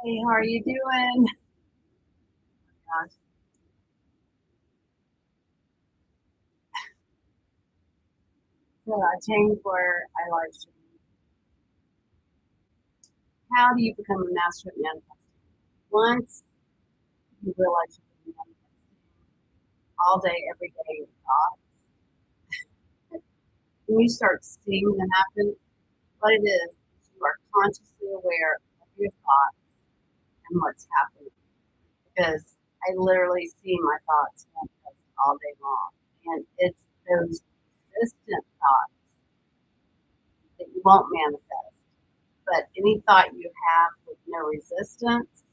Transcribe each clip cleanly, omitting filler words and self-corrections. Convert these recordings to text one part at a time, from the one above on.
Hey, how are you doing? Gosh, so I changed where I live stream. How do you become a master at manifesting? Once you realize you can manifest all day, every day your thoughts, when you start seeing them happen, what it is you are consciously aware of your thoughts and what's happening. Because I literally see my thoughts manifest all day long. And it's those resistant thoughts that you won't manifest. But any thought you have with no resistance,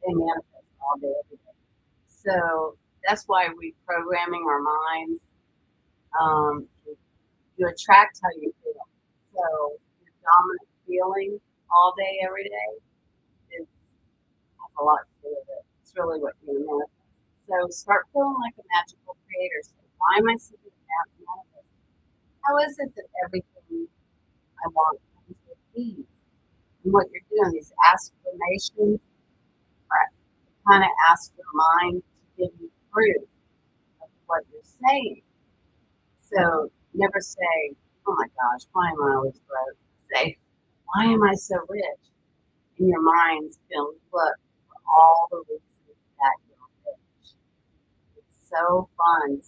they manifest all day, every day. So that's why we programming our minds. You attract how you feel. So your dominant feeling all day, every day is has a lot to do with it. It's really what you manifest. So start feeling like a magical creator. So why am I so good at manifesting? How is it that everything I want comes with ease? And what you're doing, these affirmations, are kind of ask your mind to give you proof of what you're saying. So never say, oh my gosh, why am I always broke? Say, why am I so rich? And your mind's going to look for all the reasons that you're rich. It's so fun.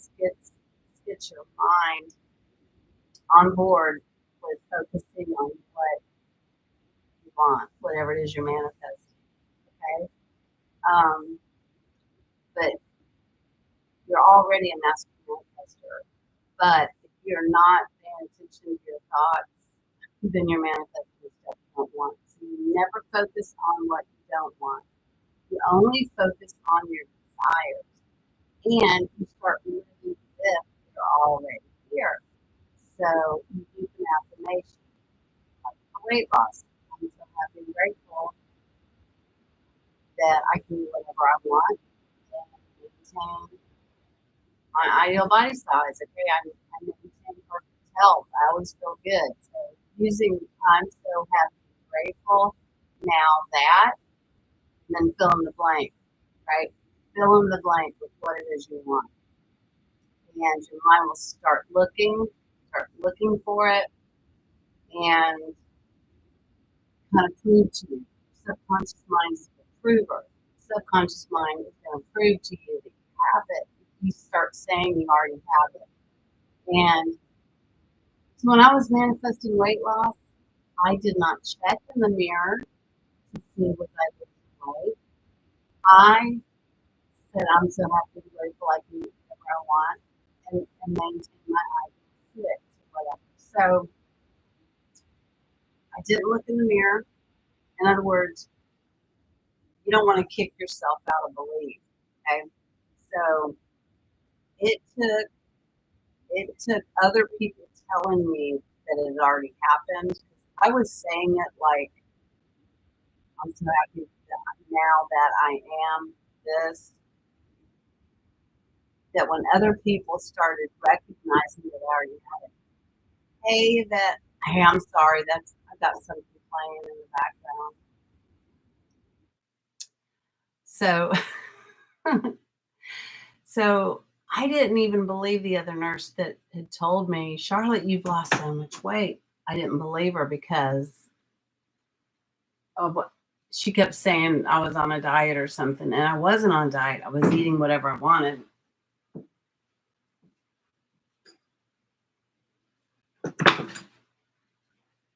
Get your mind on board with focusing on what you want, whatever it is you're manifesting. Okay? Um, but you're already a master manifester. But if you're not paying attention to your thoughts, then you're manifesting stuff you don't want. So you never focus on what you don't want. You only focus on your desires. And you start living as if you're already here. So you do an affirmation like weight loss. I'm so happy and grateful that I can do whatever I want and maintain my ideal body size. Okay, I maintain perfect health. I always feel good. So using I'm so happy and grateful now that, and then fill in the blank, right? Fill in the blank with what it is you want. And your mind will start looking for it and kind of prove to you. Subconscious mind is the prover. Subconscious mind is going to prove to you that you have it. You start saying you already have it. And so when I was manifesting weight loss, I did not check in the mirror to see what I looking like. I said, I'm so happy and grateful I can do whatever I want and maintain my ideal fit or whatever. So I didn't look in the mirror. In other words, you don't want to kick yourself out of belief. Okay. So it took other people telling me that it had already happened. I was saying it like I'm so happy now that I am this, that when other people started recognizing that I already had it, hey, that, hey, I'm sorry, that's, I got something playing in the background. So, so I didn't even believe the other nurse that had told me, Charlotte, you've lost so much weight. I didn't believe her because of what she kept saying I was on a diet or something, and I wasn't on a diet. I was eating whatever I wanted.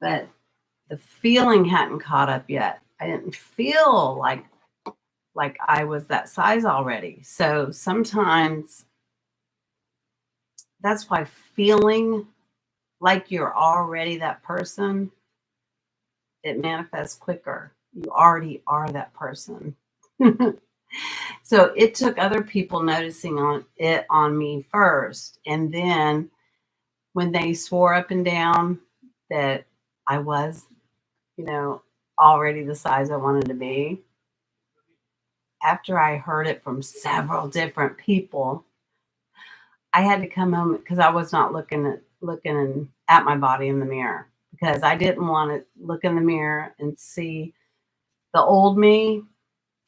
But the feeling hadn't caught up yet. I didn't feel like I was that size already. So sometimes that's why feeling like you're already that person, it manifests quicker. You already are that person. So it took other people noticing on me first, and then when they swore up and down that I was, you know, already the size I wanted to be, after I heard it from several different people, I had to come home because I was not looking at my body in the mirror because I didn't want to look in the mirror and see the old me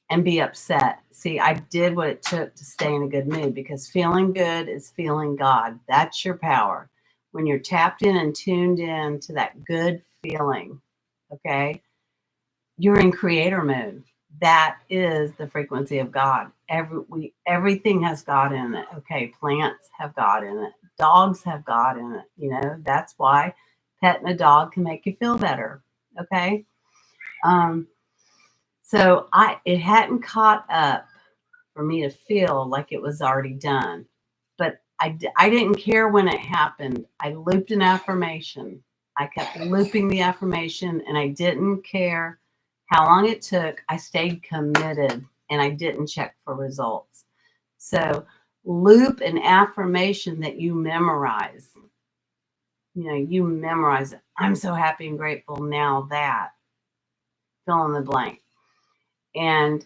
and be upset. See, I did what it took to stay in a good mood, because feeling good is feeling God. That's your power. When you're tapped in and tuned in to that good feeling, okay, you're in creator mode. That is the frequency of God. Everything has God in it. Okay, plants have God in it. Dogs have God in it. You know, that's why petting a dog can make you feel better. Okay. Um, so it hadn't caught up for me to feel like it was already done. But I didn't care when it happened. I looped an affirmation. I kept looping the affirmation, and I didn't care how long it took. I stayed committed, and I didn't check for results. So loop an affirmation that you memorize. You know, you memorize it. I'm so happy and grateful now that, fill in the blank. And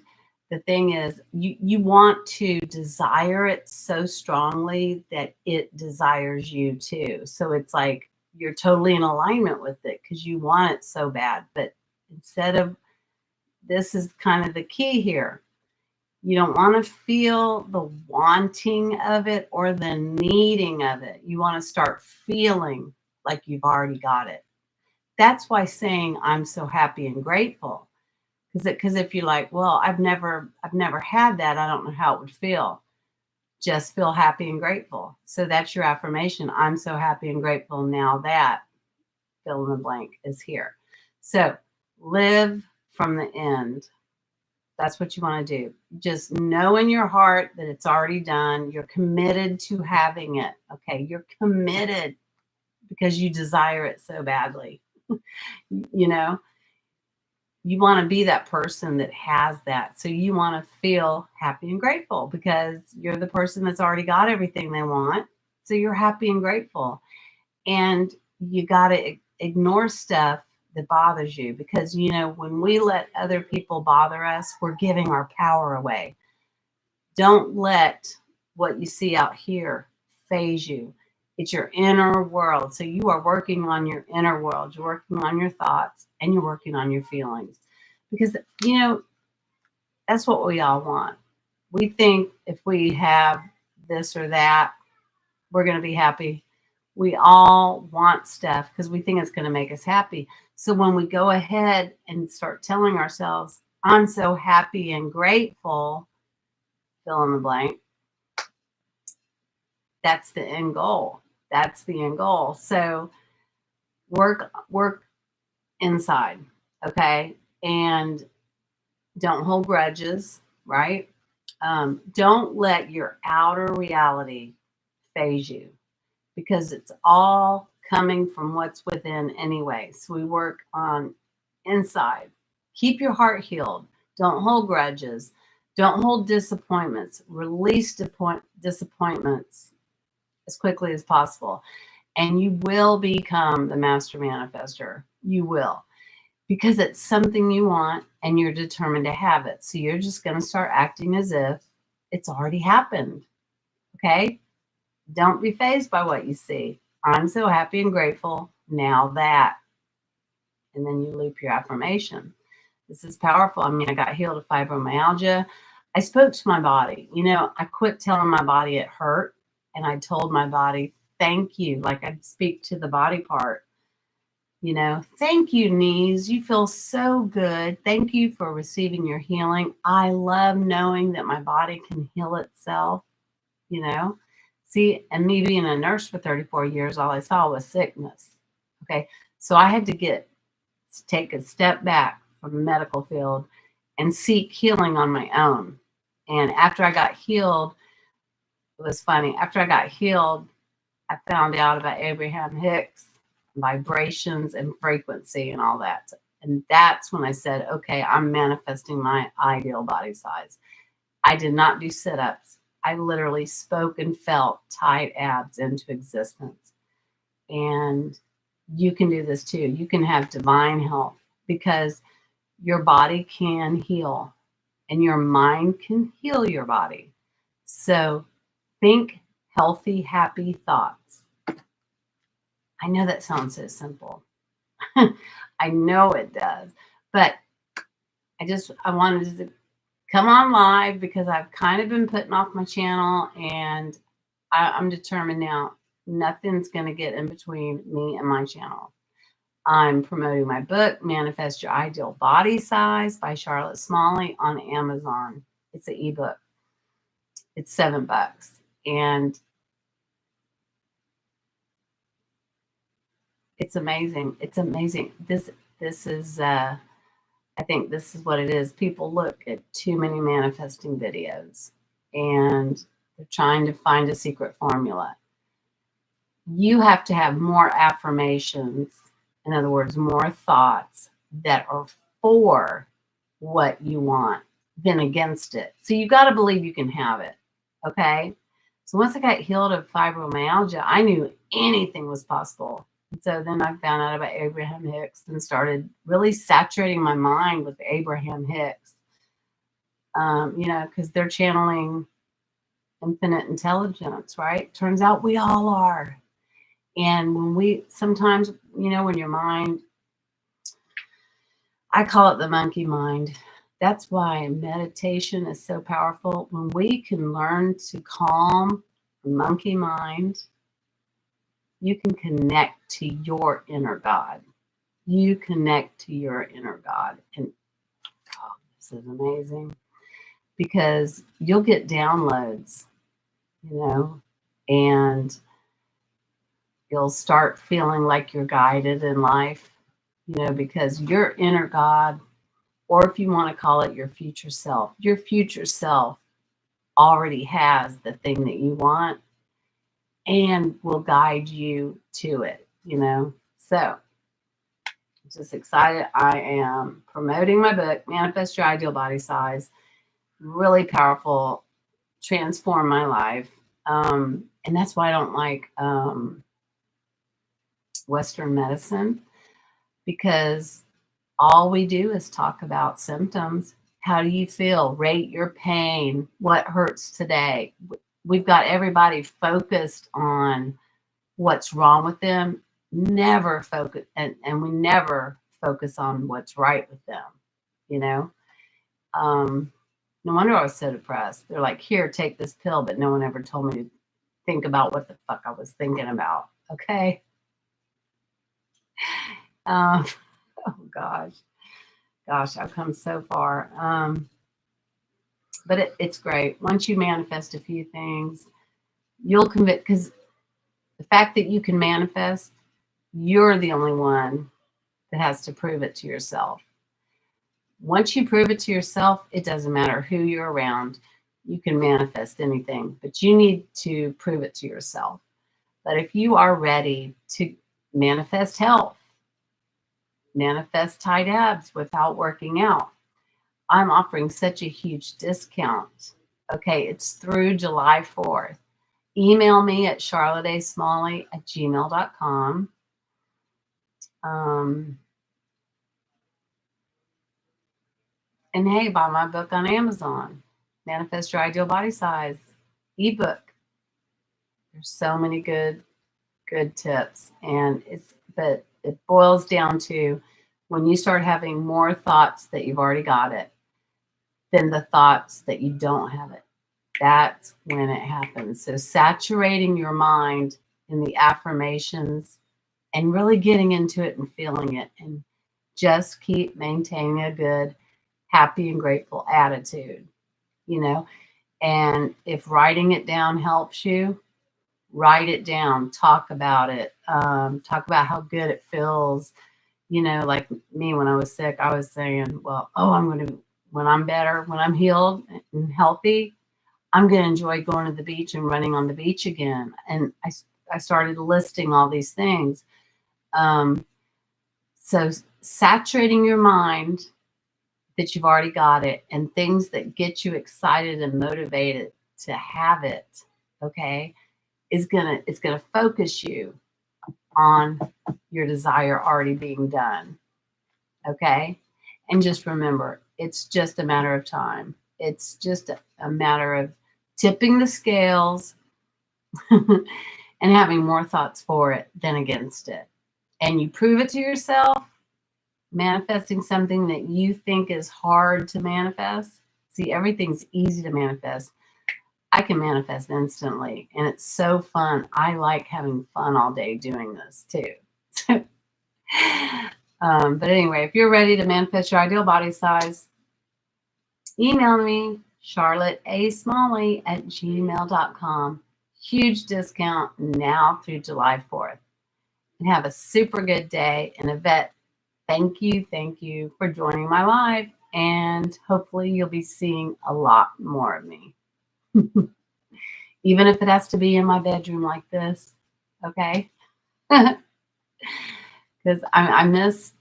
the thing is, you want to desire it so strongly that it desires you too. So it's like you're totally in alignment with it because you want it so bad. But instead of, this is kind of the key here. You don't want to feel the wanting of it or the needing of it. You want to start feeling like you've already got it. That's why saying I'm so happy and grateful. Because if you're like, well, I've never had that, I don't know how it would feel. Just feel happy and grateful. So that's your affirmation. I'm so happy and grateful now that, fill in the blank, is here. So live from the end. That's what you want to do. Just know in your heart that it's already done. You're committed to having it. Okay. You're committed because you desire it so badly. You know, you want to be that person that has that. So you want to feel happy and grateful because you're the person that's already got everything they want. So you're happy and grateful. And you got to ignore stuff that bothers you, because, you know, when we let other people bother us, we're giving our power away. Don't let what you see out here phase you. It's your inner world. So you are working on your inner world. You're working on your thoughts and you're working on your feelings. Because, you know, that's what we all want. We think if we have this or that, we're going to be happy. We all want stuff because we think it's going to make us happy. So when we go ahead and start telling ourselves, I'm so happy and grateful, fill in the blank, that's the end goal. That's the end goal. So work inside, okay? And don't hold grudges, right? Don't let your outer reality phase you, because it's all coming from what's within anyway. So we work on inside. Keep your heart healed. Don't hold grudges. Don't hold disappointments. Release disappointments as quickly as possible. And you will become the master manifester. You will. Because it's something you want and you're determined to have it. So you're just going to start acting as if it's already happened. Okay? Don't be fazed by what you see. I'm so happy and grateful now that. And then you loop your affirmation. This is powerful. I mean, I got healed of fibromyalgia. I spoke to my body. You know, I quit telling my body it hurt, and I told my body, thank you. Like I'd speak to the body part. You know, thank you, knees. You feel so good. Thank you for receiving your healing. I love knowing that my body can heal itself, you know. See, and me being a nurse for 34 years, all I saw was sickness. Okay. So I had to take a step back from the medical field and seek healing on my own. And after I got healed, it was funny. After I got healed, I found out about Abraham Hicks, vibrations and frequency and all that. And that's when I said, okay, I'm manifesting my ideal body size. I did not do sit ups. I literally spoke and felt tight abs into existence. And you can do this too. You can have divine health because your body can heal and your mind can heal your body. So think healthy, happy thoughts. I know that sounds so simple. I know it does. But I wanted to come on live because I've kind of been putting off my channel, and I'm determined now nothing's going to get in between me and my channel. I'm promoting my book, Manifest Your Ideal Body Size by Charlotte Smalley, on Amazon. It's an ebook. It's $7. And it's amazing. It's amazing. This is I think this is what it is. People look at too many manifesting videos and they're trying to find a secret formula. You have to have more affirmations, in other words, more thoughts that are for what you want than against it. So you got to believe you can have it. Okay. So once I got healed of fibromyalgia, I knew anything was possible. And so then I found out about Abraham Hicks and started really saturating my mind with Abraham Hicks, because they're channeling infinite intelligence, right? Turns out we all are. And when we sometimes, when your mind, I call it the monkey mind. That's why meditation is so powerful. When we can learn to calm the monkey mind, you can connect to your inner God. You connect to your inner God. And this is amazing because you'll get downloads, and you'll start feeling like you're guided in life, because your inner God, or if you want to call it your future self already has the thing that you want and will guide you to it, So I'm just excited. I am promoting my book, Manifest Your Ideal Body Size. Really powerful, transform my life. And that's why I don't like Western medicine, because all we do is talk about symptoms. How do you feel? Rate your pain. What hurts today? We've got everybody focused on what's wrong with them. Never focus, and we never focus on what's right with them, No wonder I was so depressed. They're like, here, take this pill, but no one ever told me to think about what the fuck I was thinking about. Okay. Oh gosh, I've come so far. But it's great. Once you manifest a few things, you'll convict, because the fact that you can manifest, you're the only one that has to prove it to yourself. Once you prove it to yourself, it doesn't matter who you're around. You can manifest anything, but you need to prove it to yourself. But if you are ready to manifest health, manifest tight abs without working out, I'm offering such a huge discount. Okay, it's through July 4th. Email me at charlotteasmalley@gmail.com. And hey, buy my book on Amazon, Manifest Your Ideal Body Size ebook. There's so many good tips, but it boils down to when you start having more thoughts that you've already got it than the thoughts that you don't have it. That's when it happens. So saturating your mind in the affirmations and really getting into it and feeling it, and just keep maintaining a good, happy and grateful attitude, and if writing it down helps you, write it down, talk about it, talk about how good it feels. Like me, when I was sick, I was saying, well, when I'm better, when I'm healed and healthy, I'm going to enjoy going to the beach and running on the beach again. And I started listing all these things. So saturating your mind that you've already got it, and things that get you excited and motivated to have it, okay, it's gonna focus you on your desire already being done. Okay. And just remember, it's just a matter of time. It's just a matter of tipping the scales and having more thoughts for it than against it. And you prove it to yourself, manifesting something that you think is hard to manifest. See, everything's easy to manifest. I can manifest instantly, and it's so fun. I like having fun all day doing this too. But anyway, if you're ready to manifest your ideal body size, email me, charlotteasmalley@gmail.com. Huge discount now through July 4th. And have a super good day. And Yvette, thank you for joining my live. And hopefully you'll be seeing a lot more of me. Even if it has to be in my bedroom like this. Okay? Because I miss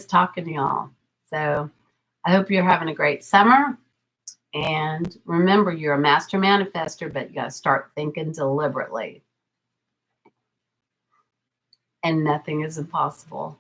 talking to y'all. So I hope you're having a great summer. And remember, you're a master manifester, but you got to start thinking deliberately. And nothing is impossible.